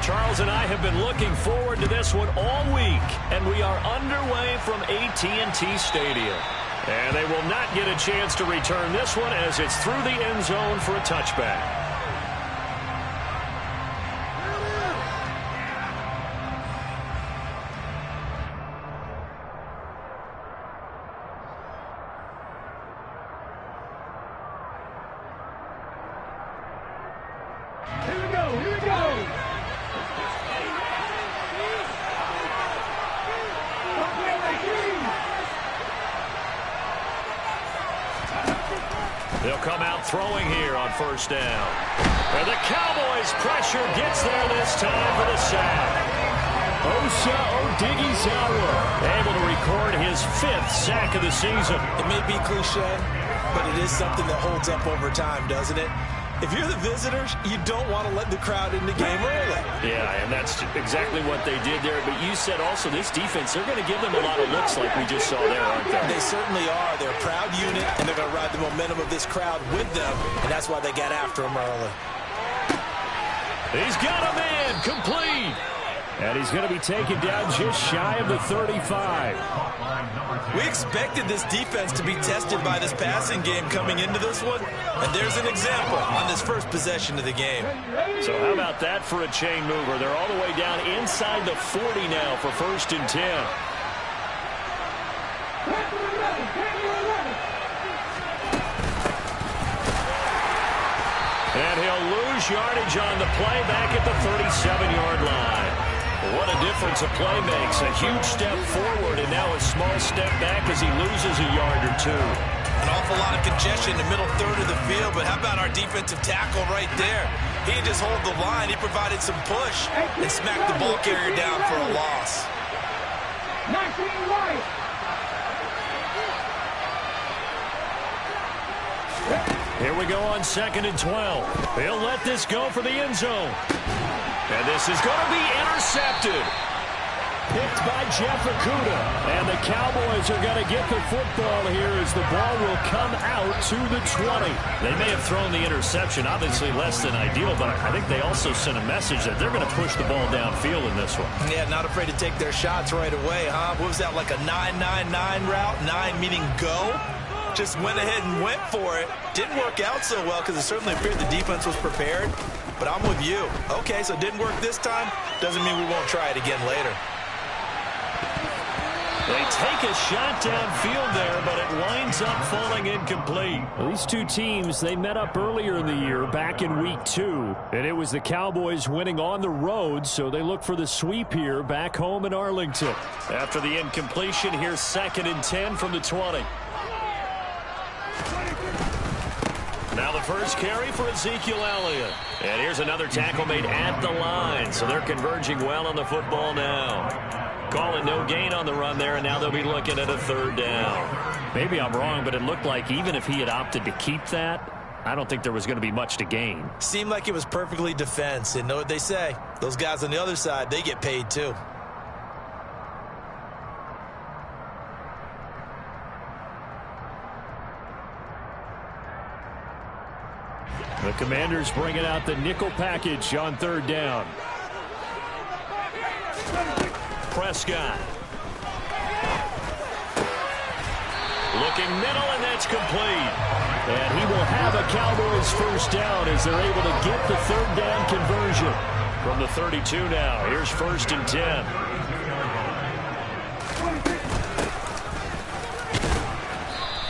Charles and I have been looking forward to this one all week, and we are underway from AT&T Stadium. And they will not get a chance to return this one as it's through the end zone for a touchback. They'll come out throwing here on first down. And the Cowboys' pressure gets there this time for the sack. Osa Odighizuwa able to record his 5th sack of the season. It may be cliche, but it is something that holds up over time, doesn't it? If you're the visitors, you don't want to let the crowd in the game early. Yeah, and that's exactly what they did there. But you said also this defense, they're going to give them a lot of looks like we just saw there, aren't they? They certainly are. They're a proud unit, and they're going to ride the momentum of this crowd with them, and that's why they got after him early. He's got a man complete. And he's going to be taken down just shy of the 35. We expected this defense to be tested by this passing game coming into this one, and there's an example on this first possession of the game. So how about that for a chain mover? They're all the way down inside the 40 now for 1st and 10. And he'll lose yardage on the play back at the 37-yard line. What a difference a play makes. A huge step forward and now a small step back as he loses a yard or two. An awful lot of congestion in the middle third of the field, but how about our defensive tackle right there? He didn't just hold the line. He provided some push and smacked the ball carrier down for a loss. Here we go on 2nd and 12. He'll let this go for the end zone. And this is going to be intercepted. Picked by Jeff Okudah. And the Cowboys are going to get the football here as the ball will come out to the 20. They may have thrown the interception, obviously less than ideal, but I think they also sent a message that they're going to push the ball downfield in this one. Yeah, not afraid to take their shots right away, huh? What was that, like a 9-9-9 route? 9 meaning go? Just went ahead and went for it. Didn't work out so well because it certainly appeared the defense was prepared. But I'm with you. Okay, so it didn't work this time. Doesn't mean we won't try it again later. They take a shot downfield there, but it winds up falling incomplete. Well, these two teams, they met up earlier in the year, back in week 2. And it was the Cowboys winning on the road, so they look for the sweep here back home in Arlington. After the incompletion, here's 2nd and 10 from the 20. Now the first carry for Ezekiel Elliott. And here's another tackle made at the line. So they're converging well on the football now. Calling no gain on the run there, and now they'll be looking at a 3rd down. Maybe I'm wrong, but it looked like even if he had opted to keep that, I don't think there was going to be much to gain. Seemed like it was perfectly defense. And know what they say? Those guys on the other side, they get paid too. The Commanders bringing out the nickel package on 3rd down. Prescott. Looking middle, and that's complete. And he will have a Cowboys 1st down as they're able to get the 3rd down conversion. From the 32 now, here's 1st and 10.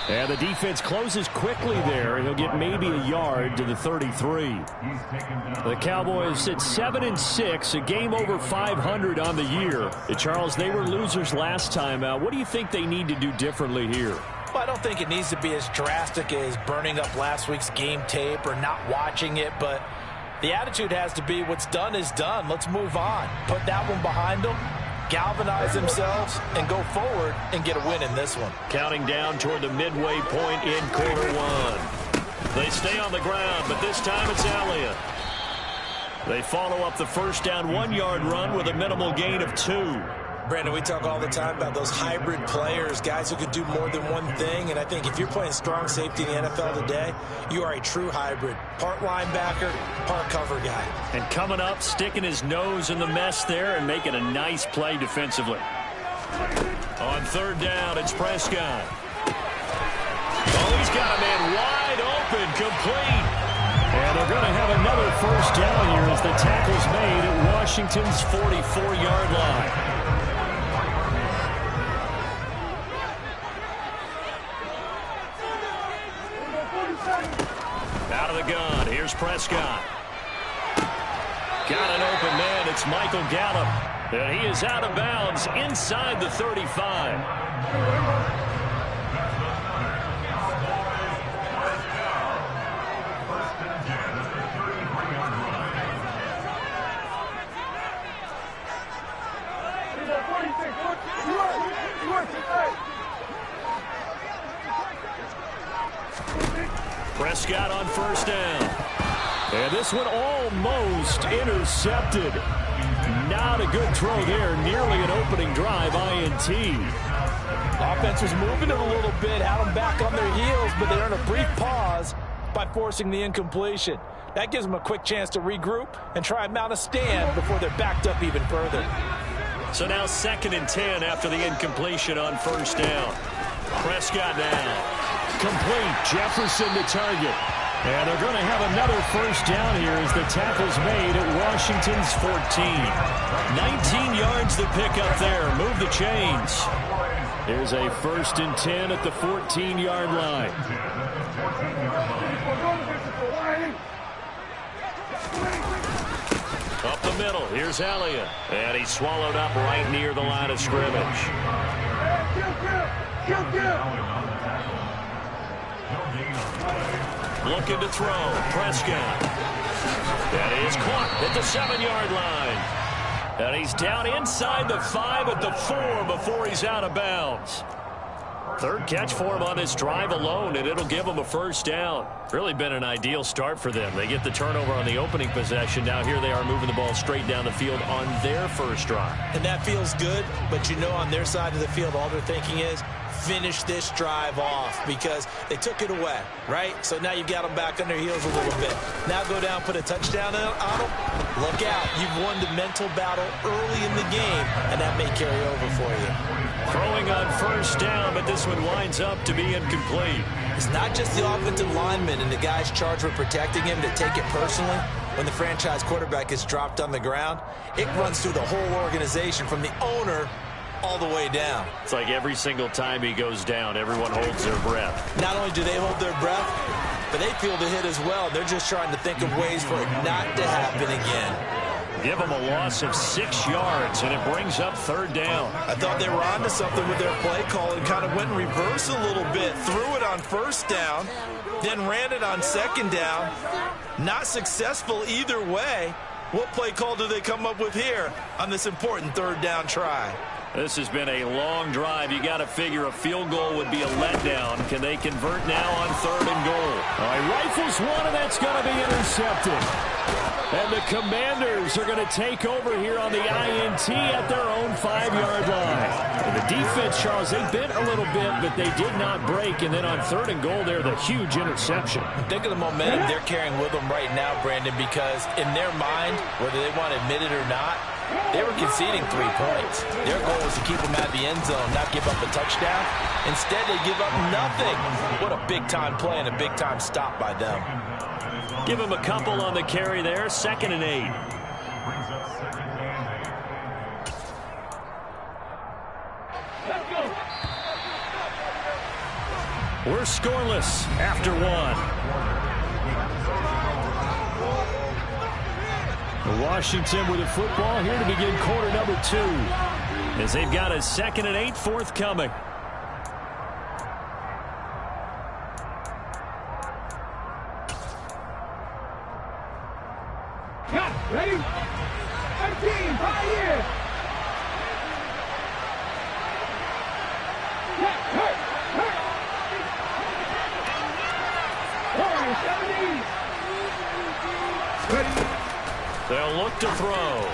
And the defense closes quickly there. He'll get maybe a yard to the 33. The Cowboys at 7-6, a game over 500 on the year. Charles, they were losers last time out. What do you think they need to do differently here? Well, I don't think it needs to be as drastic as burning up last week's game tape or not watching it, but the attitude has to be what's done is done. Let's move on. Put that one behind them. Galvanize themselves and go forward and get a win in this one. Counting down toward the midway point in quarter 1. They stay on the ground, but this time it's Elliott. They follow up the 1st down 1-yard run with a minimal gain of 2. Brandon, we talk all the time about those hybrid players, guys who could do more than one thing. And I think if you're playing strong safety in the NFL today, you are a true hybrid. Part linebacker, part cover guy. And coming up, sticking his nose in the mess there and making a nice play defensively. On third down, it's Prescott. Oh, he's got a man wide open, complete. And they're going to have another first down here as the tackle's made at Washington's 44-yard line. Out of the gun, here's Prescott. Got an open man, it's Michael Gallup. And he is out of bounds inside the 35. Prescott on first down. And this one almost intercepted. Not a good throw there. Nearly an opening drive, INT. Offense was moving it a little bit, had them back on their heels, but they earned a brief pause by forcing the incompletion. That gives them a quick chance to regroup and try and mount a stand before they're backed up even further. So now 2nd and 10 after the incompletion on first down. Prescott now. Complete. Jefferson to target. And they're going to have another first down here as the tackle's made at Washington's 14. 19 yards to pick up there. Move the chains. Here's a 1st and 10 at the 14-yard line. Up the middle. Here's Elliott. And he's swallowed up right near the line of scrimmage. Looking to throw. Prescott. That is caught at the 7-yard line. And he's down inside the 5 at the 4 before he's out of bounds. 3rd catch for him on this drive alone, and it'll give him a first down. Really been an ideal start for them. They get the turnover on the opening possession. Now here they are moving the ball straight down the field on their first drive. And that feels good, but you know on their side of the field all they're thinking is finish this drive off because they took it away, right? So now you've got them back on their heels a little bit. Now go down, put a touchdown on them. Look out. You've won the mental battle early in the game, and that may carry over for you. Throwing on first down, but this one winds up to be incomplete. It's not just the offensive linemen and the guys charged with protecting him that take it personally. When the franchise quarterback is dropped on the ground, it runs through the whole organization from the owner all the way down. It's like every single time he goes down, everyone holds their breath. Not only do they hold their breath, but they feel the hit as well. They're just trying to think of ways for it not to happen again. Give them a loss of 6 yards, and it brings up 3rd down. I thought they were onto something with their play call and kind of went in reverse a little bit. Threw it on first down, then ran it on 2nd down. Not successful either way. What play call do they come up with here on this important 3rd down try? This has been a long drive. You got to figure a field goal would be a letdown. Can they convert now on 3rd and goal? All right, rifles one, and that's going to be intercepted. And the Commanders are going to take over here on the INT at their own 5-yard line. And the defense, Charles, they bit a little bit, but they did not break. And then on 3rd and goal there, the huge interception. Think of the momentum they're carrying with them right now, Brandon, because in their mind, whether they want to admit it or not, they were conceding 3 points. Their goal was to keep them out of the end zone, not give up a touchdown. Instead, they give up nothing. What a big-time play and a big-time stop by them. Give him a couple on the carry there. 2nd and 8. We're scoreless after 1. Washington with the football here to begin quarter number 2. As they've got a 2nd and 8 forthcoming. Ready? 13, right here. Hurt. 70. Ready? They'll look to throw.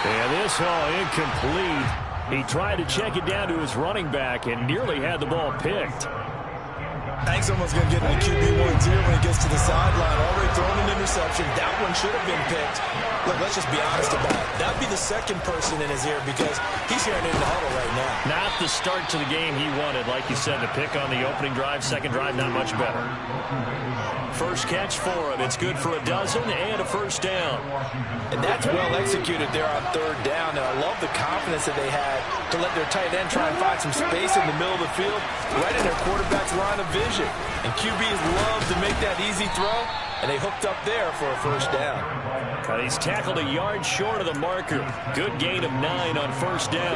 And this all incomplete. He tried to check it down to his running back and nearly had the ball picked. I think someone's going to get into QB1's ear when he gets to the sideline. Already thrown an interception. That one should have been picked. Look, let's just be honest about it. That would be the second person in his ear because he's hearing it in the huddle right now. Not the start to the game he wanted. Like you said, the pick on the opening drive, second drive, not much better. First catch for him. It's good for a dozen and a first down. And that's well executed there on third down. And I love the confidence that they had to let their tight end try and find some space in the middle of the field, right in their quarterback's line of vision. And QBs love to make that easy throw, and they hooked up there for a first down. He's tackled a yard short of the marker. Good gain of 9 on first down.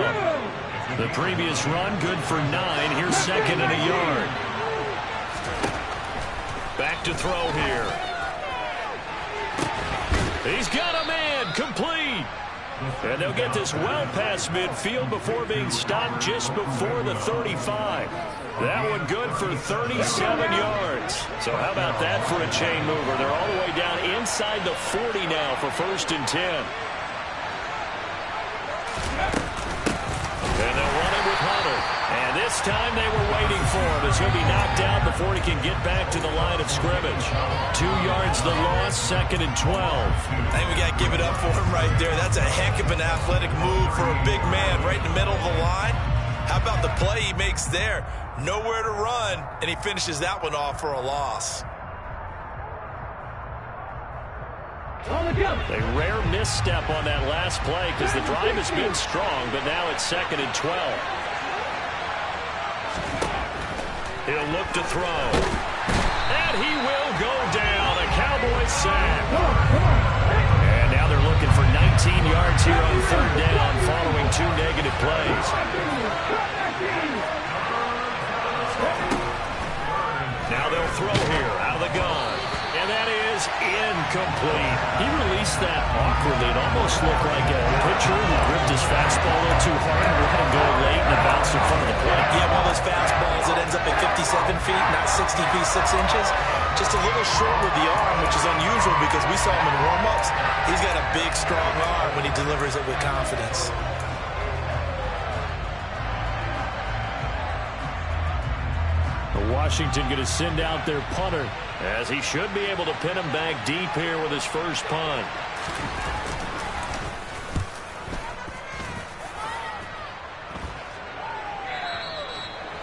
The previous run, good for 9. Here's second and a yard. Back to throw here. He's got a man, complete. And they'll get this well past midfield before being stopped just before the 35. That one good for 37 yards. So how about that for a chain mover? They're all the way down inside the 40 now for first and 10. And they'll run it with Hunter. And this time they were waiting for him as he'll be knocked out before he can get back to the line of scrimmage. 2 yards the loss, second and 12. I think we got to give it up for him right there. That's a heck of an athletic move for a big man right in the middle of the line. How about the play he makes there? Nowhere to run, and he finishes that one off for a loss. A rare misstep on that last play because the drive has been strong, but now it's second and 12. He'll look to throw. And he will go down. A Cowboys sack. And now they're looking for 19 yards here on third down following 2 negative plays. Now they'll throw here out of the gun. And that is incomplete. He released that awkwardly. It almost looked like a pitcher who gripped his fastball a little too hard and let him go late and it bounced in front of the plate. Yeah, one of those fastballs that ends up at 57 feet, not 60 feet, 6 inches. Just a little short with the arm, which is unusual because we saw him in warm-ups. He's got a big, strong arm when he delivers it with confidence. Washington going to send out their punter as he should be able to pin him back deep here with his first punt.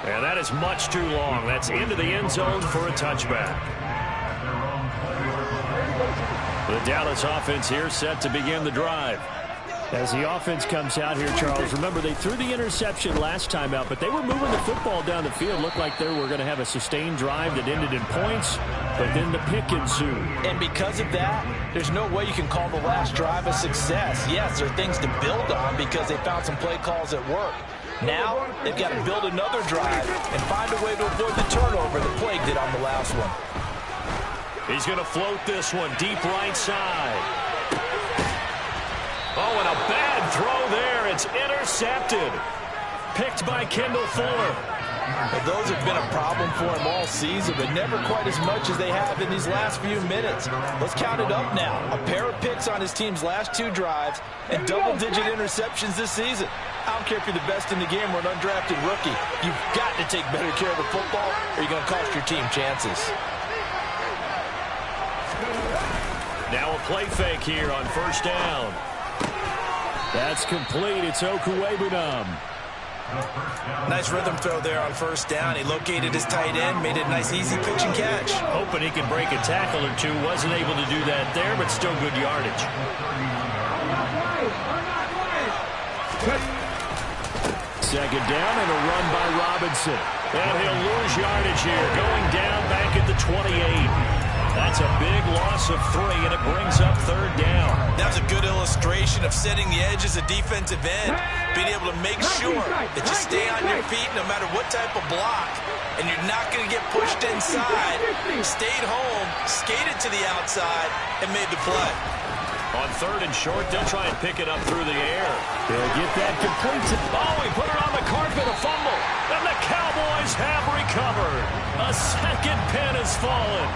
And that is much too long. That's into the end zone for a touchback. The Dallas offense here set to begin the drive. As the offense comes out here, Charles, remember they threw the interception last time out, but they were moving the football down the field. Looked like they were going to have a sustained drive that ended in points, but then the pick ensued. And because of that, there's no way you can call the last drive a success. Yes, there are things to build on because they found some play calls that work. Now, they've got to build another drive and find a way to avoid the turnover that plagued it on the last one. He's going to float this one deep right side. Oh, and a bad throw there. It's intercepted. Picked by Kendall Fuller. Well, those have been a problem for him all season, but never quite as much as they have in these last few minutes. Let's count it up now. A pair of picks on his team's last 2 drives and double-digit interceptions this season. I don't care if you're the best in the game or an undrafted rookie. You've got to take better care of the football or you're going to cost your team chances. Now a play fake here on first down. That's complete. It's Okuwebunam. Nice rhythm throw there on first down. He located his tight end, made it a nice easy pitch and catch. Hoping he could break a tackle or two. Wasn't able to do that there, but still good yardage. Second down and a run by Robinson. And he'll lose yardage here. Going down back at the 28. That's a big loss of 3, and it brings up third down. That was a good illustration of setting the edge as a defensive end, being able to make sure that you stay on your feet no matter what type of block, and you're not going to get pushed inside. Stayed home, skated to the outside, and made the play. On third and short, they'll try and pick it up through the air. They'll get that complete. Oh, he put it on the carpet, a fumble. And the Cowboys have recovered. A second pin has fallen.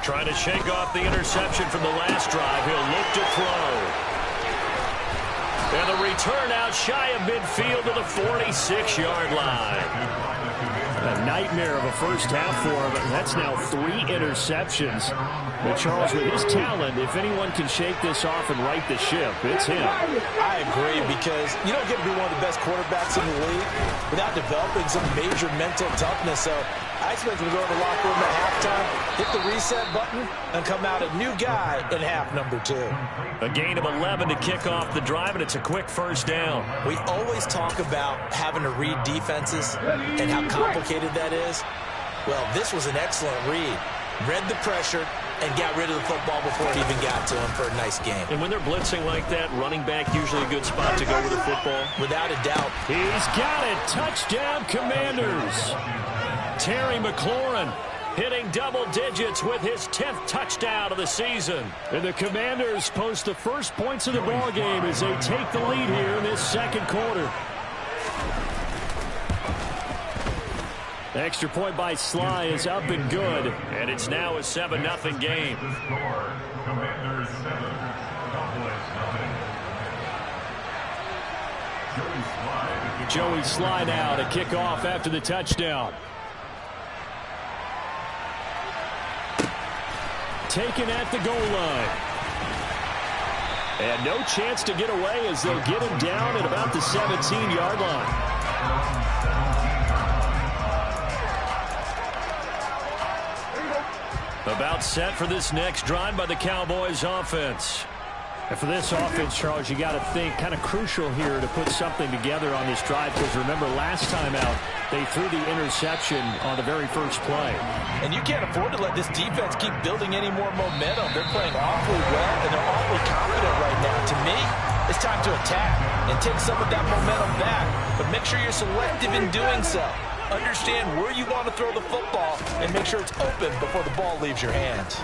Trying to shake off the interception from the last drive. He'll look to throw. And the return out shy of midfield to the 46-yard line. A nightmare of a first half for him, and that's now 3 interceptions. But Charles, with his talent, if anyone can shake this off and right the ship, it's him. I agree, because you don't get to be one of the best quarterbacks in the league without developing some major mental toughness. So I expect him to go to the locker room at halftime, hit the reset button, and come out a new guy in half number 2. A gain of 11 to kick off the drive, and it's a quick first down. We always talk about having to read defenses and how complicated that is. Well, this was an excellent read. Read the pressure and got rid of the football before it even got to him for a nice game. And when they're blitzing like that, running back usually a good spot to go with the football. Without a doubt. He's got it. Touchdown, Commanders. Terry McLaurin hitting double digits with his 10th touchdown of the season. And the Commanders post the first points of the ball game as they take the lead here in this second quarter. Extra point by Sly is up and good. And it's now a 7-0 game. Joey Sly now to kick off after the touchdown. Taken at the goal line. And no chance to get away as they'll get him down at about the 17-yard line. About set for this next drive by the Cowboys offense. And for this offense, Charles, you got to think kind of crucial here to put something together on this drive, because remember last time out they threw the interception on the very first play. And you can't afford to let this defense keep building any more momentum. They're playing awfully well, and they're awfully confident right now. To me, it's time to attack and take some of that momentum back, but make sure you're selective in doing so. Understand where you want to throw the football and make sure it's open before the ball leaves your hands.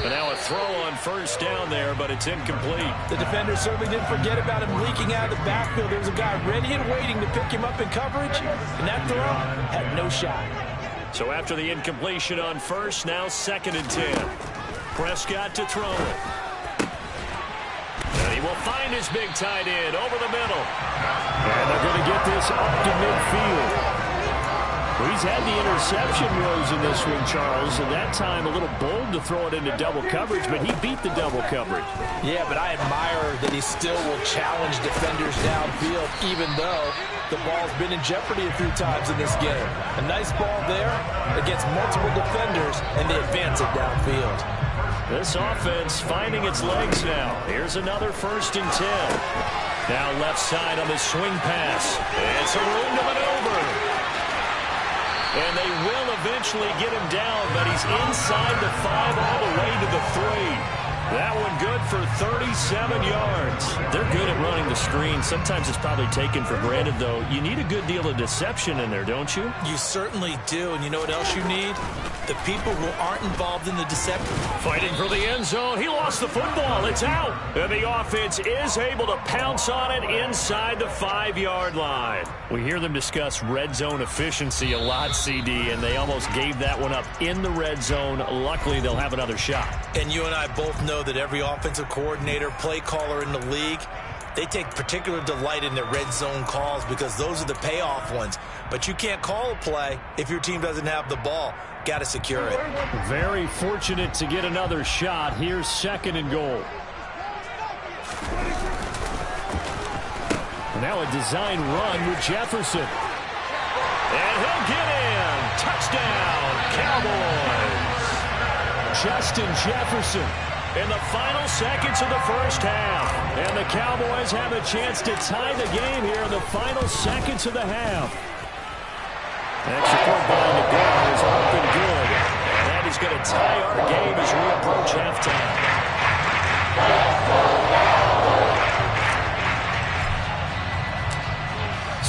And now a throw on first down there, but it's incomplete. The defender certainly didn't forget about him leaking out of the backfield. There was a guy ready and waiting to pick him up in coverage, and that throw had no shot. So after the incompletion on first, now 2nd and 10. Prescott to throw it. And he will find his big tight end over the middle. And they're going to get this up to midfield. Well, he's had the interception woes in this one, Charles, and that time a little bold to throw it into double coverage, but he beat the double coverage. Yeah, but I admire that he still will challenge defenders downfield, even though the ball's been in jeopardy a few times in this game. A nice ball there against multiple defenders, and they advance it downfield. This offense finding its legs now. Here's another 1st and 10. Now left side on the swing pass. It's a room to maneuver. And they will eventually get him down, but he's inside the 5 all the way to the 3. That one good for 37 yards. They're good at running the screen. Sometimes it's probably taken for granted, though. You need a good deal of deception in there, don't you? You certainly do. And you know what else you need? The people who aren't involved in the deception. Fighting for the end zone. He lost the football. It's out. And the offense is able to pounce on it inside the 5-yard line. We hear them discuss red zone efficiency a lot, CD, and they almost gave that one up in the red zone. Luckily, they'll have another shot. And you and I both know that every offensive coordinator, play caller in the league, they take particular delight in their red zone calls because those are the payoff ones. But you can't call a play if your team doesn't have the ball. Got to secure it. Very fortunate to get another shot. Here's 2nd and goal. Now a design run with Jefferson. And he'll get in. Touchdown, Cowboys. Justin Jefferson. In the final seconds of the first half. And the Cowboys have a chance to tie the game here in the final seconds of the half. Extra point by McGuire is up and good. And that is going to tie our game as we approach halftime.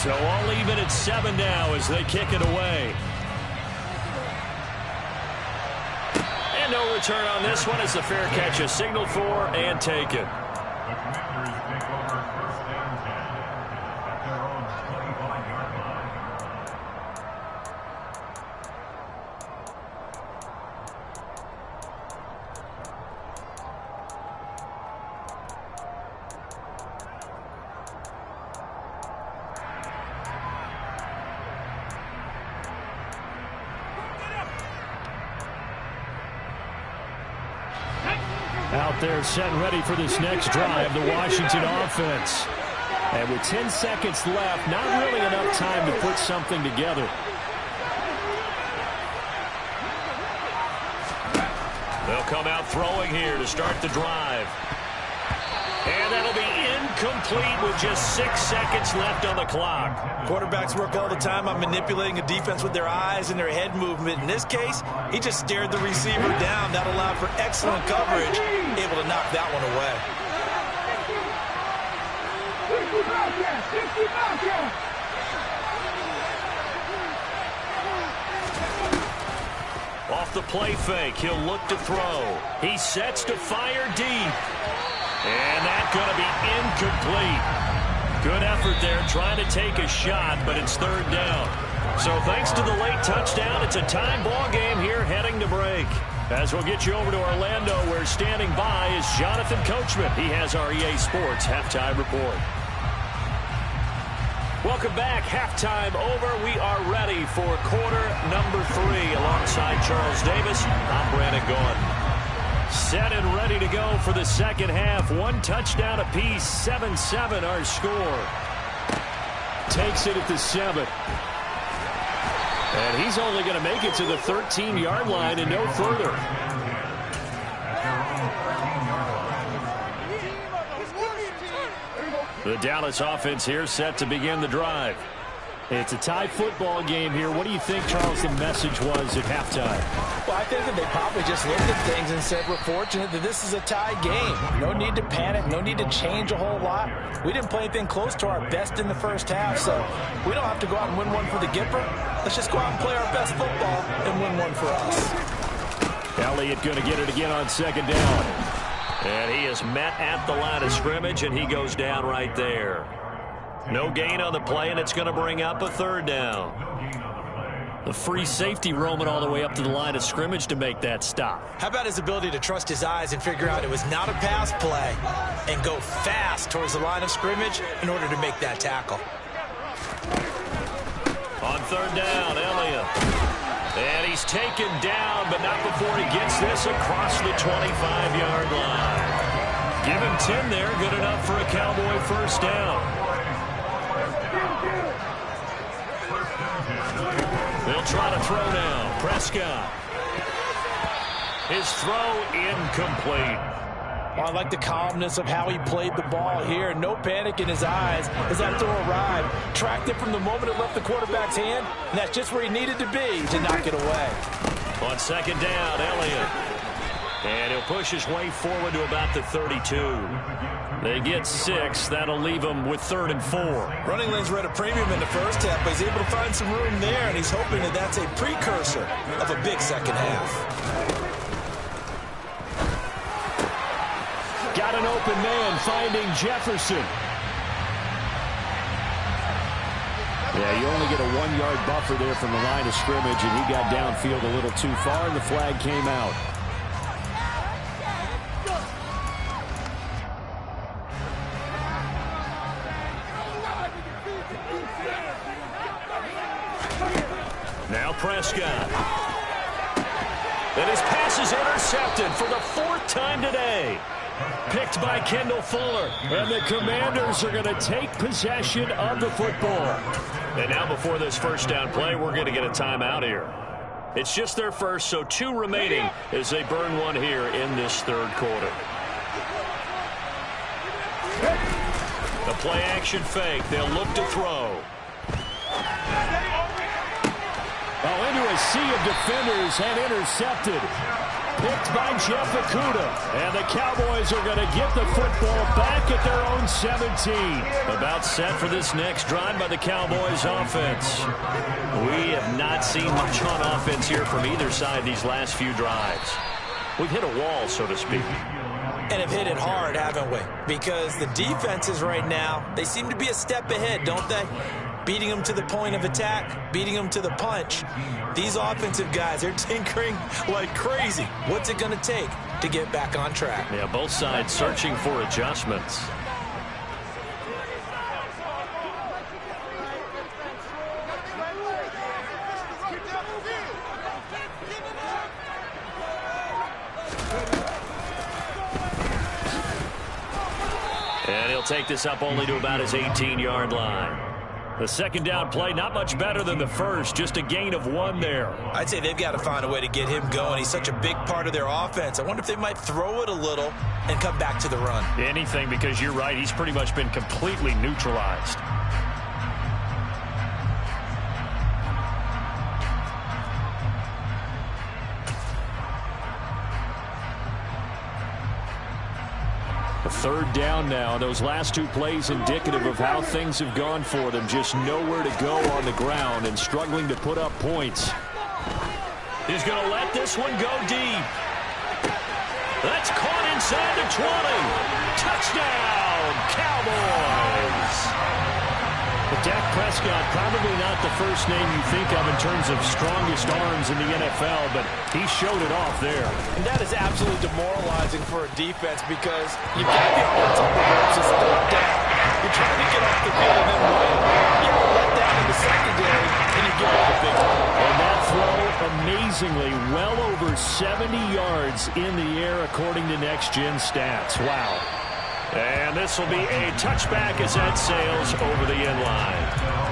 So all even at 7 now as they kick it away. And no return on this one as the fair catch is signaled for and taken. out there set ready for this next drive, the Washington offense. And with 10 seconds left, not really enough time to put something together. They'll come out throwing here to start the drive. And that'll be incomplete with just 6 seconds left on the clock. Quarterbacks work all the time on manipulating a defense with their eyes and their head movement. In this case, he just stared the receiver down. That allowed for excellent coverage, able to knock that one away. Off the play fake, he'll look to throw. He sets to fire deep. And that's going to be incomplete. Good effort there trying to take a shot, but it's third down. So thanks to the late touchdown, it's a time ball game here heading to break. As we'll get you over to Orlando, where standing by is Jonathan Coachman. He has our EA Sports halftime report. Welcome back. Halftime over. We are ready for quarter number 3 alongside Charles Davis. I'm Brandon Gaudin. Set and ready to go for the second half. 1 touchdown apiece. 7-7 our score. Takes it at the 7. And he's only going to make it to the 13-yard line and no further. The Dallas offense here set to begin the drive. It's a tie football game here. What do you think, Charles, the message was at halftime? Well, I think that they probably just looked at things and said, we're fortunate that this is a tie game. No need to panic. No need to change a whole lot. We didn't play anything close to our best in the first half, so we don't have to go out and win one for the Gipper. Let's just go out and play our best football and win one for us. Elliott going to get it again on second down. And he is met at the line of scrimmage, and he goes down right there. No gain on the play, and it's going to bring up a third down. The free safety roaming all the way up to the line of scrimmage to make that stop. How about his ability to trust his eyes and figure out it was not a pass play and go fast towards the line of scrimmage in order to make that tackle. On third down, Elliott. And he's taken down, but not before he gets this across the 25-yard line. Give him 10 there, good enough for a Cowboy first down. They'll try to throw now. Prescott. His throw incomplete. Well, I like the calmness of how he played the ball here. No panic in his eyes as that throw arrived. Tracked it from the moment it left the quarterback's hand, and that's just where he needed to be to knock it away. On second down, Elliott. And he'll push his way forward to about the 32. They get 6. That'll leave him with 3rd and 4. Running lanes were at a premium in the first half, but he's able to find some room there, and he's hoping that that's a precursor of a big second half. Got an open man finding Jefferson. Yeah, you only get a 1-yard buffer there from the line of scrimmage, and he got downfield a little too far, and the flag came out. Now Prescott. And his pass is intercepted for the 4th time today. Picked by Kendall Fuller. And the Commanders are going to take possession of the football. And now before this first down play, we're going to get a timeout here. It's just their first, so 2 remaining as they burn one here in this third quarter. The play action fake. They'll look to throw. Oh, into a sea of defenders and intercepted. Picked by Jeff Okudah. And the Cowboys are going to get the football back at their own 17. About set for this next drive by the Cowboys offense. We have not seen much on offense here from either side these last few drives. We've hit a wall, so to speak. And have hit it hard, haven't we? Because the defenses right now, they seem to be a step ahead, don't they? Beating them to the point of attack, beating them to the punch. These offensive guys, they're tinkering like crazy. What's it going to take to get back on track? Yeah, both sides searching for adjustments. He'll take this up only to about his 18-yard line. The second down play, not much better than the first, just a gain of 1 there. I'd say they've got to find a way to get him going. He's such a big part of their offense. I wonder if they might throw it a little and come back to the run. Anything, because you're right, he's pretty much been completely neutralized. Third down now. Those last 2 plays indicative of how things have gone for them. Just nowhere to go on the ground and struggling to put up points. He's going to let this one go deep. That's caught inside the 20. Touchdown, Cowboys. But Dak Prescott, probably not the first name you think of in terms of strongest arms in the NFL, but he showed it off there. And that is absolutely demoralizing for a defense because you've got the offense on the ropes. It's third down. You're trying to get off the field and then win. You have a letdown in the secondary, and you give up a big one. And that throw, amazingly, well over 70 yards in the air, according to Next Gen Stats. Wow. And this will be a touchback as that sails over the end line.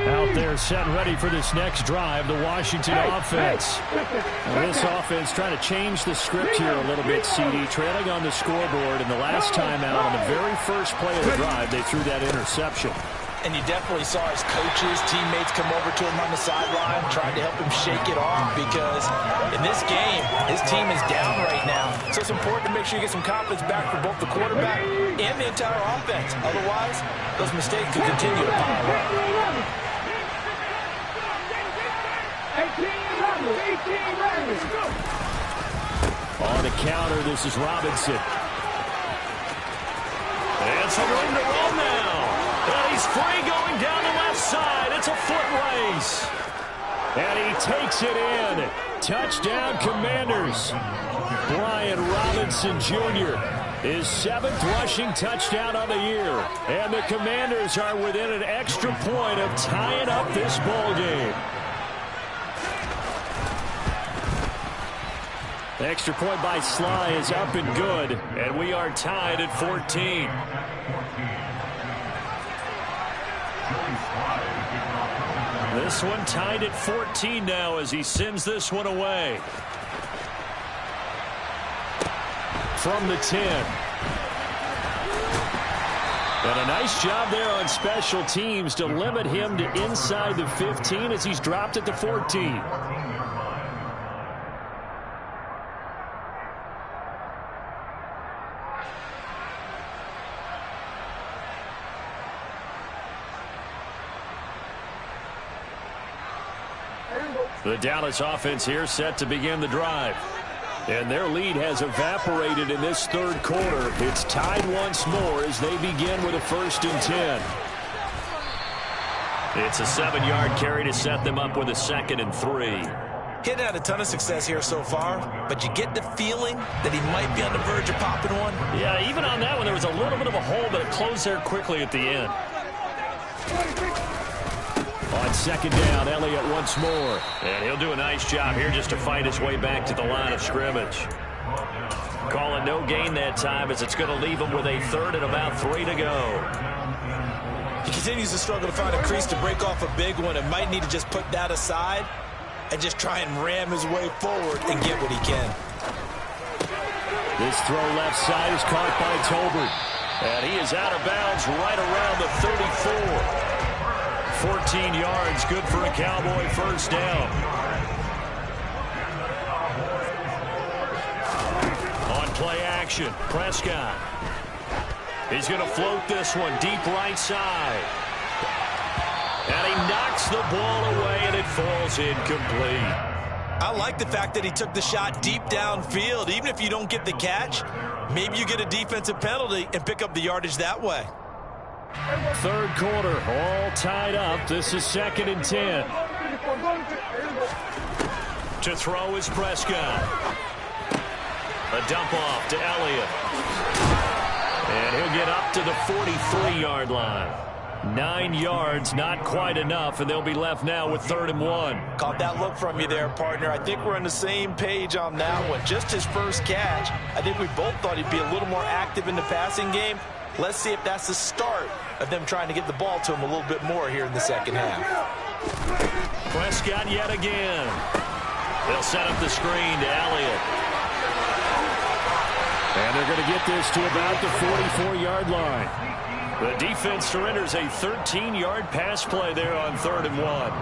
Out there set and ready for this next drive, the Washington offense. Now this offense trying to change the script here a little bit, CD, trailing on the scoreboard, and the last time out on the very first play of the drive, they threw that interception. And you definitely saw his coaches, teammates come over to him on the sideline, trying to help him shake it off because in this game, his team is down right now. So it's important to make sure you get some confidence back for both the quarterback and the entire offense. Otherwise, those mistakes could continue to pile up. On the counter, this is Robinson. And some room to run now. And he's free going down the left side. It's a foot race. And he takes it in. Touchdown, Commanders. Brian Robinson Jr. his 7th rushing touchdown on the year. And the Commanders are within an extra point of tying up this ball game. The extra point by Sly is up and good, and we are tied at 14. This one tied at 14 now as he sends this one away. From the 10. And a nice job there on special teams to limit him to inside the 15 as he's dropped at the 14. The Dallas offense here set to begin the drive. And their lead has evaporated in this third quarter. It's tied once more as they begin with a 1st and 10. It's a 7-yard carry to set them up with a 2nd and 3. He hadn't had a ton of success here so far, but you get the feeling that he might be on the verge of popping one. Yeah, even on that one, there was a little bit of a hole, but it closed there quickly at the end. On 2nd down, Elliott once more. And he'll do a nice job here just to fight his way back to the line of scrimmage. Calling no gain that time as it's going to leave him with a 3rd and about 3 to go. He continues to struggle to find a crease to break off a big one and might need to just put that aside and just try and ram his way forward and get what he can. This throw left side is caught by Tolbert. And he is out of bounds right around the 34. 14 yards, good for a Cowboy 1st down. On play action, Prescott. He's going to float this one deep right side. And he knocks the ball away, and it falls incomplete. I like the fact that he took the shot deep downfield. Even if you don't get the catch, maybe you get a defensive penalty and pick up the yardage that way. 3rd quarter, all tied up. This is 2nd and 10. To throw is Prescott. A dump off to Elliott. And he'll get up to the 43-yard line. 9 yards, not quite enough, and they'll be left now with 3rd and 1. Caught that look from you there, partner. I think we're on the same page on that one. Just his first catch. I think we both thought he'd be a little more active in the passing game. Let's see if that's the start of them trying to get the ball to him a little bit more here in the second half. Prescott yet again. They'll set up the screen to Elliott. And they're going to get this to about the 44-yard line. The defense surrenders a 13-yard pass play there on 3rd and 1.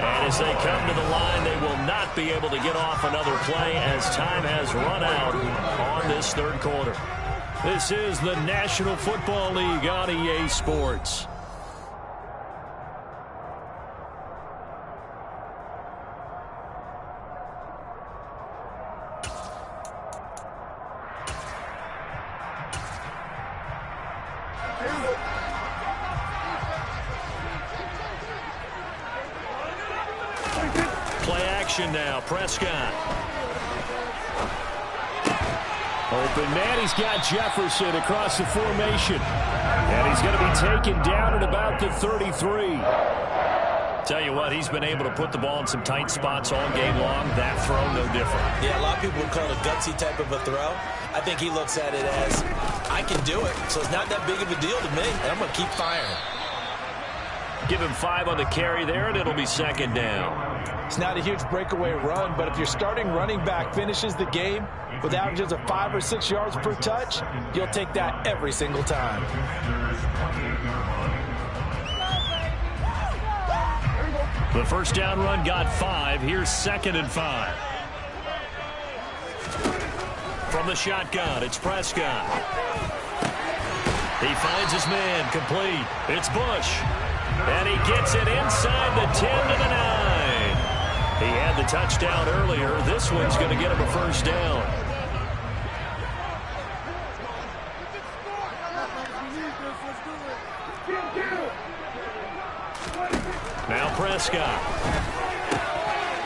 And as they come to the line, they will not be able to get off another play as time has run out on this 3rd quarter. This is the National Football League on EA Sports. Now, Prescott. Open man, he's got Jefferson across the formation. And he's going to be taken down at about the 33. Tell you what, he's been able to put the ball in some tight spots all game long. That throw, no different. Yeah, a lot of people would call it a gutsy type of a throw. I think he looks at it as, I can do it, so it's not that big of a deal to me, and I'm going to keep firing. Give him 5 on the carry there, and it'll be 2nd down. It's not a huge breakaway run, but if your starting running back finishes the game with averages of 5 or 6 yards per touch, you'll take that every single time. The first down run got 5. Here's 2nd and 5. From the shotgun, it's Prescott. He finds his man, complete. It's Bush. And he gets it inside the 10 to the 9. He had the touchdown earlier. This one's going to get him a first down. Now Prescott.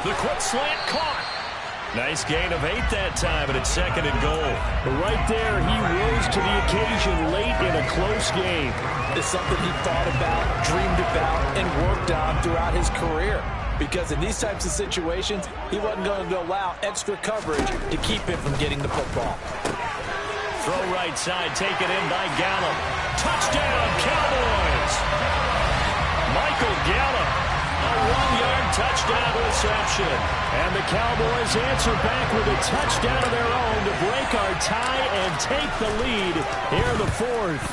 The quick slant caught. Nice gain of 8 that time, and it's 2nd and goal. Right there, he rose to the occasion late in a close game. It's something he thought about, dreamed about, and worked on throughout his career. Because in these types of situations, he wasn't going to allow extra coverage to keep him from getting the football. Throw right side, taken in by Gallup. Touchdown, Cowboys! Michael Gallup, a 1-yard touchdown reception. And the Cowboys answer back with a touchdown of their own to break our tie and take the lead here in the 4th.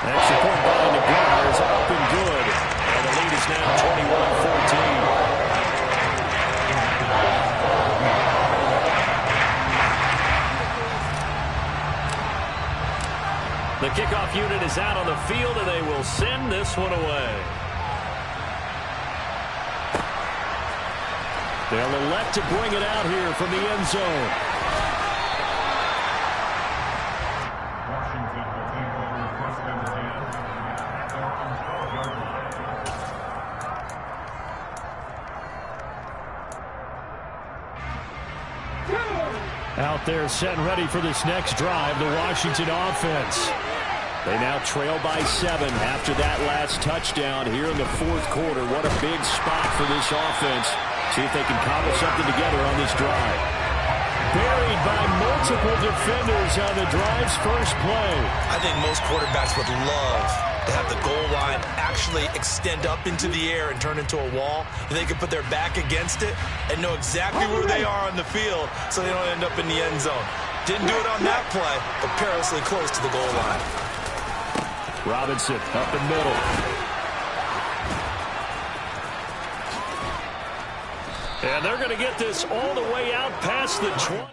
Extra point by the Gunners, up and good. And the lead is now 21-14. The kickoff unit is out on the field, and they will send this one away. They'll elect to bring it out here from the end zone. Out there set and ready for this next drive, the Washington offense. They now trail by 7 after that last touchdown here in the 4th quarter. What a big spot for this offense. See if they can cobble something together on this drive. Buried by multiple defenders on the drive's first play. I think most quarterbacks would love to have the goal line actually extend up into the air and turn into a wall, and they can put their back against it and know exactly where they are on the field so they don't end up in the end zone. Didn't do it on that play, but perilously close to the goal line. Robinson up the middle. And they're going to get this all the way out past the 20.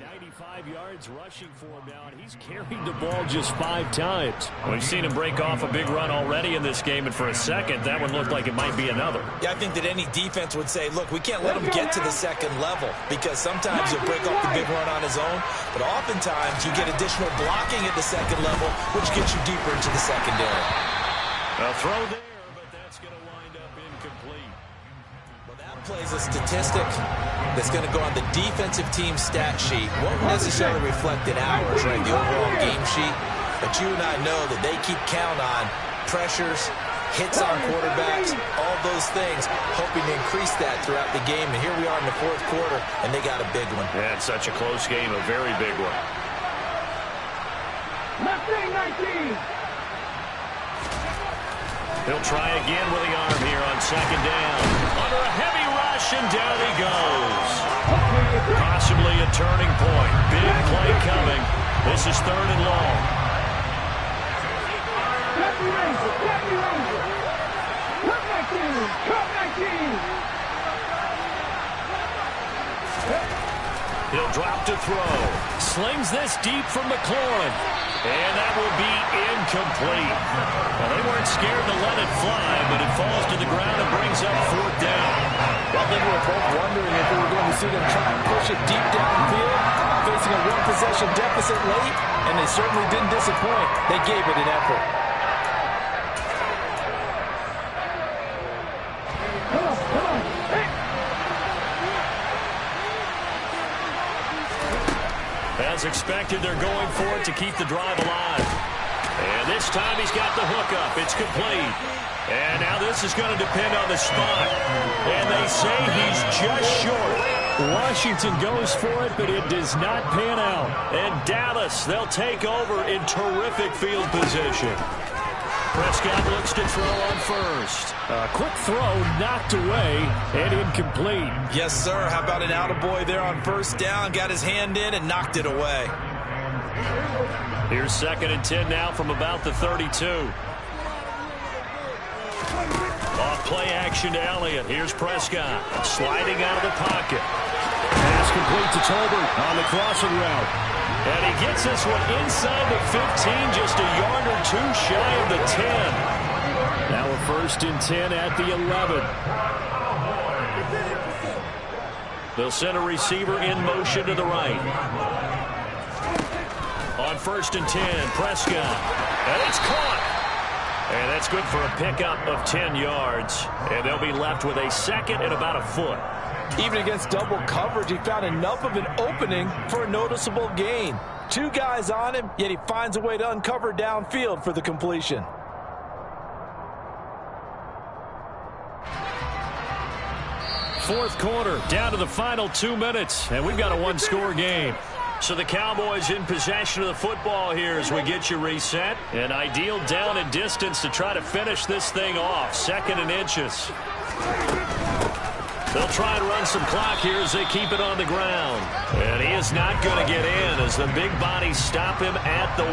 95 yards rushing for him now, and he's carried the ball just 5 times. We've seen him break off a big run already in this game, and for a second, that one looked like it might be another. Yeah, I think that any defense would say, look, we can't let him get to the second level, because sometimes he'll break off the big run on his own, but oftentimes you get additional blocking at the second level, which gets you deeper into the secondary. A throw there, but that's going to wind up incomplete. Well, that plays a statistic that's going to go on the defensive team stat sheet. Won't necessarily reflect in ours, right, the overall game sheet. But you and I know that they keep count on pressures, hits on quarterbacks, all those things, hoping to increase that throughout the game. And here we are in the fourth quarter, and they got a big one. Yeah, it's such a close game, a very big one. Left wing 19. He'll try again with the arm here on second down. Under a heavy rush, and down he goes. Possibly a turning point. Big play coming. This is third and long. Happy Ranger, Happy Ranger. Cut 19, cut 19. He'll drop to throw. Slings this deep from McLaurin. And that will be incomplete. Well, they weren't scared to let it fly, but it falls to the ground and brings up fourth down. Well, I think we were both wondering if we were going to see them try and push it deep downfield, facing a one-possession deficit late, and they certainly didn't disappoint. They gave it an effort. As expected, they're going for it to keep the drive alive. And this time he's got the hook up. It's complete. And now this is going to depend on the spot. And they say he's just short. Washington goes for it, but it does not pan out. And Dallas, they'll take over in terrific field position. Prescott looks to throw on first. A quick throw knocked away and incomplete. Yes, sir. How about an attaboy there on first down? Got his hand in and knocked it away. Here's second and 10 now from about the 32. Off play action to Elliott. Here's Prescott sliding out of the pocket. Pass complete to Tolbert on the crossing route. And he gets this one inside the 15, just a yard or two shy of the 10. Now a first and 10 at the 11. They'll send a receiver in motion to the right. On first and 10, Prescott. And it's caught. And that's good for a pickup of 10 yards. And they'll be left with a second and about a foot. Even against double coverage, he found enough of an opening for a noticeable gain. Two guys on him, yet he finds a way to uncover downfield for the completion. Fourth quarter, down to the final 2 minutes, and we've got a one-score game. So the Cowboys in possession of the football here as we get you reset. An ideal down and distance to try to finish this thing off. Second and inches. They'll try and run some clock here as they keep it on the ground. And he is not going to get in as the big bodies stop him at the 1.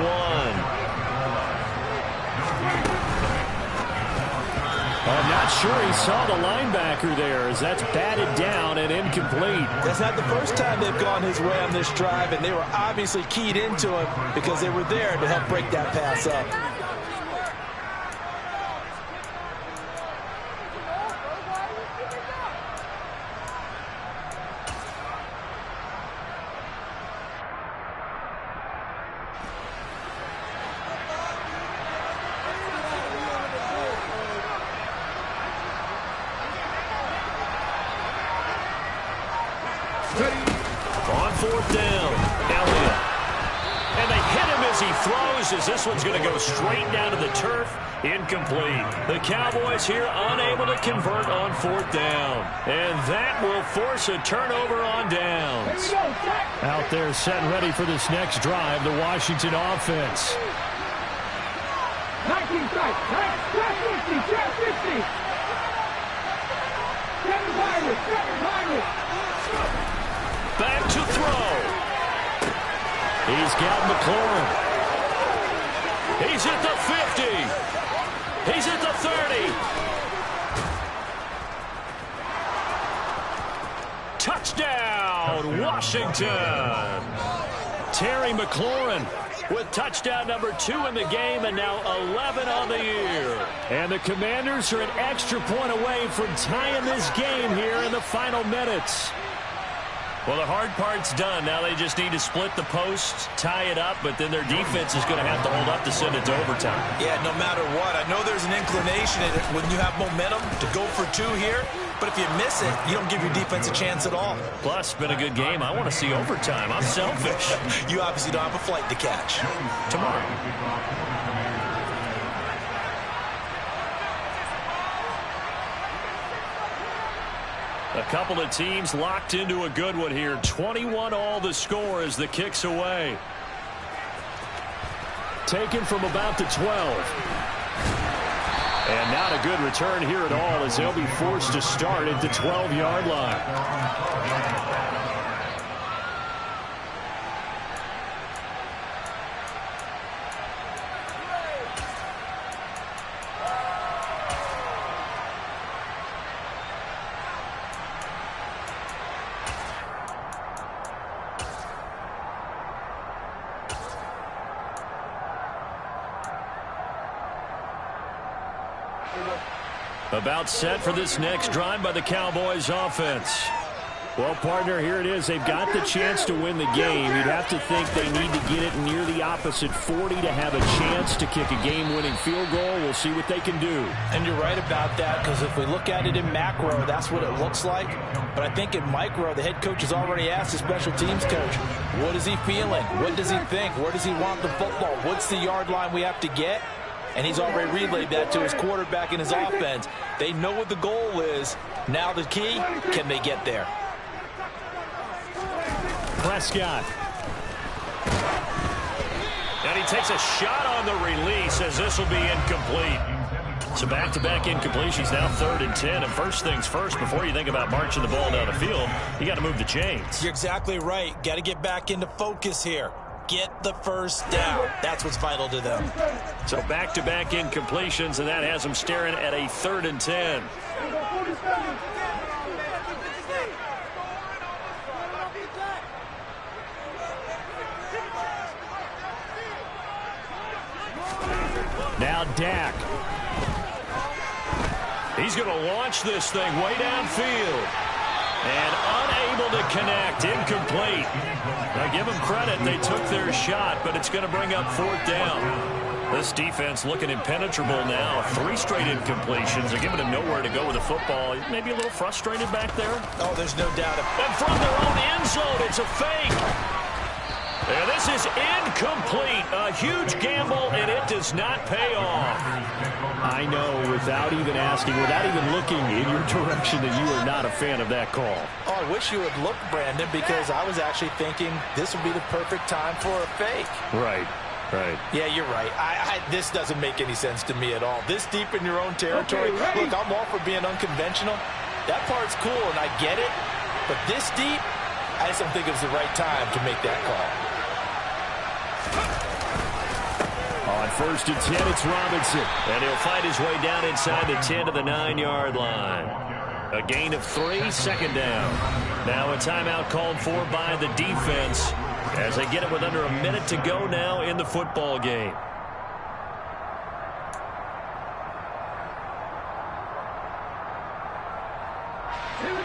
I'm not sure he saw the linebacker there as that's batted down and incomplete. That's not the first time they've gone his way on this drive, and they were obviously keyed into him because they were there to help break that pass up. On fourth down, Elliott. And they hit him as he throws as this one's going to go straight down to the turf. Incomplete. The Cowboys here unable to convert on fourth down. And that will force a turnover on downs. Out there set and ready for this next drive, the Washington offense. 19 strike, 50, 50. 7 Back to throw. He's got McLaurin. He's at the 50. He's at the 30. Touchdown, Washington. Terry McLaurin with touchdown number 2 in the game and now 11 on the year. And the Commanders are an extra point away from tying this game here in the final minutes. Well, the hard part's done. Now they just need to split the posts, tie it up, but then their defense is going to have to hold up to send it to overtime. Yeah, no matter what. I know there's an inclination when you have momentum to go for 2 here, But if you miss it, you don't give your defense a chance at all. Plus, been a good game. I want to see overtime. I'm selfish. You obviously don't have a flight to catch. Tomorrow. A couple of teams locked into a good one here. 21-all the score as the kick's away. Taken from about the 12. And not a good return here at all as they'll be forced to start at the 12-yard line. About set for this next drive by the Cowboys offense. Well, partner, here it is. They've got the chance to win the game. You'd have to think they need to get it near the opposite 40 to have a chance to kick a game-winning field goal. We'll see what they can do. And you're right about that, because if we look at it in macro, that's what it looks like. But I think in micro, the head coach has already asked the special teams coach, what is he feeling? What does he think? Where does he want the football? What's the yard line we have to get? And he's already relayed that to his quarterback and his offense. They know what the goal is. Now the key, can they get there? Prescott. And he takes a shot on the release as this will be incomplete. So back-to-back incompletions, now 3rd and 10. And first things first, before you think about marching the ball down the field, you got to move the chains. You're exactly right. Got to get back into focus here. Get the first down. That's what's vital to them. So back-to-back incompletions, and that has them staring at a 3rd and 10. Now Dak. He's going to launch this thing way downfield. And unable to connect, incomplete. Now give them credit, they took their shot, but it's going to bring up 4th down. This defense looking impenetrable now. 3 straight incompletions. They're giving them nowhere to go with the football. Maybe a little frustrated back there. Oh, there's no doubt. And from their own end zone, it's a fake. And this is incomplete. A huge gamble, and it does not pay off. I know, without even asking, without even looking in your direction, that you are not a fan of that call. Oh, I wish you would look, Brandon, because I was actually thinking this would be the perfect time for a fake. Right. Yeah, you're right. This doesn't make any sense to me at all. This deep in your own territory, look, I'm all for being unconventional. That part's cool, and I get it. But this deep, I just don't think it's the right time to make that call. On 1st and 10, it's Robinson. And he'll fight his way down inside the 10 to the 9-yard line. A gain of 3, 2nd down. Now a timeout called for by the defense as they get it with under a minute to go now in the football game.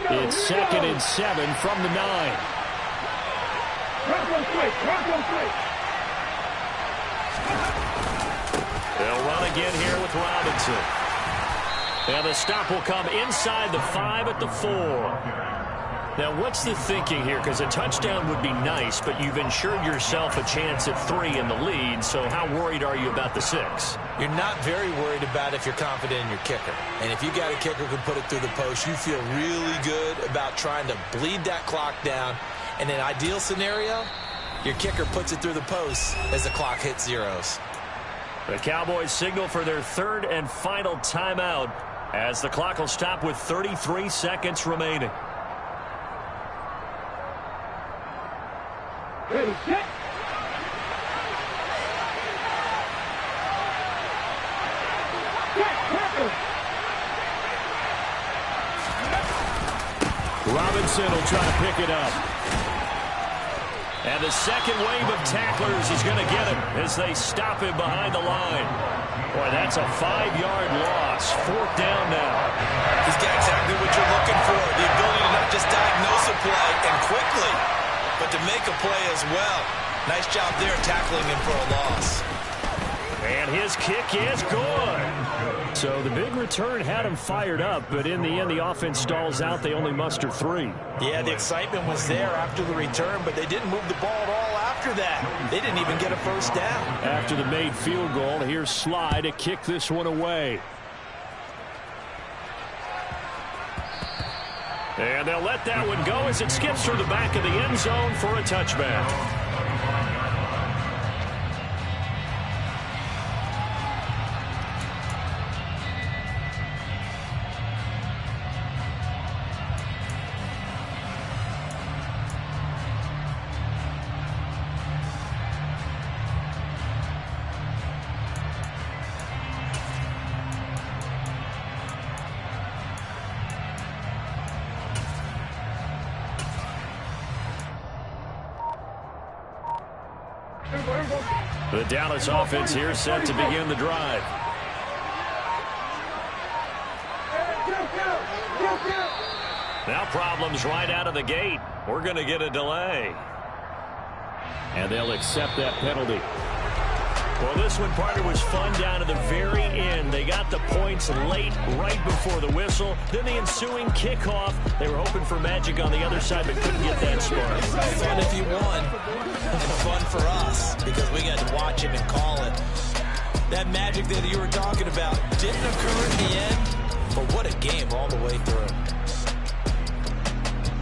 It's 2nd and 7 from the 9. They'll run again here with Robinson. And the stop will come inside the 5 at the 4. Now, what's the thinking here? Because a touchdown would be nice, but you've ensured yourself a chance at 3 in the lead, so how worried are you about the 6? You're not very worried about if you're confident in your kicker. And if you got a kicker who can put it through the post, you feel really good about trying to bleed that clock down. In an ideal scenario, your kicker puts it through the post as the clock hits zeros. The Cowboys signal for their 3rd and final timeout as the clock will stop with 33 seconds remaining. Ready, set. Robinson will try to pick it up. And the second wave of tacklers is going to get him as they stop him behind the line. Boy, that's a 5-yard loss. 4th down now. He's got exactly what you're looking for. The ability to not just diagnose a play and quickly, but to make a play as well. Nice job there tackling him for a loss. And his kick is good. So the big return had him fired up, but in the end, the offense stalls out. They only muster 3. Yeah, the excitement was there after the return, but they didn't move the ball at all after that. They didn't even get a first down. After the made field goal, here's Sly to kick this one away. And they'll let that one go as it skips through the back of the end zone for a touchback. The Dallas offense here set to begin the drive. Now problems right out of the gate. We're going to get a delay. And they'll accept that penalty. Well, this one, partner, was fun down to the very end. They got the points late, right before the whistle. Then the ensuing kickoff. They were hoping for magic on the other side, but couldn't get that spark. Fun if you won. Fun for us, because we got to watch it and call it. That magic that you were talking about didn't occur in the end, but what a game all the way through.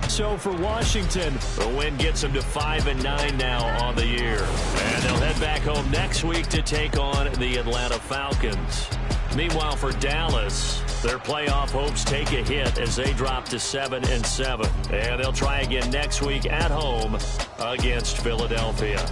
So for Washington, the win gets them to 5-9 now on the year. And they'll head back home next week to take on the Atlanta Falcons. Meanwhile, for Dallas, their playoff hopes take a hit as they drop to 7-7. And they'll try again next week at home against Philadelphia.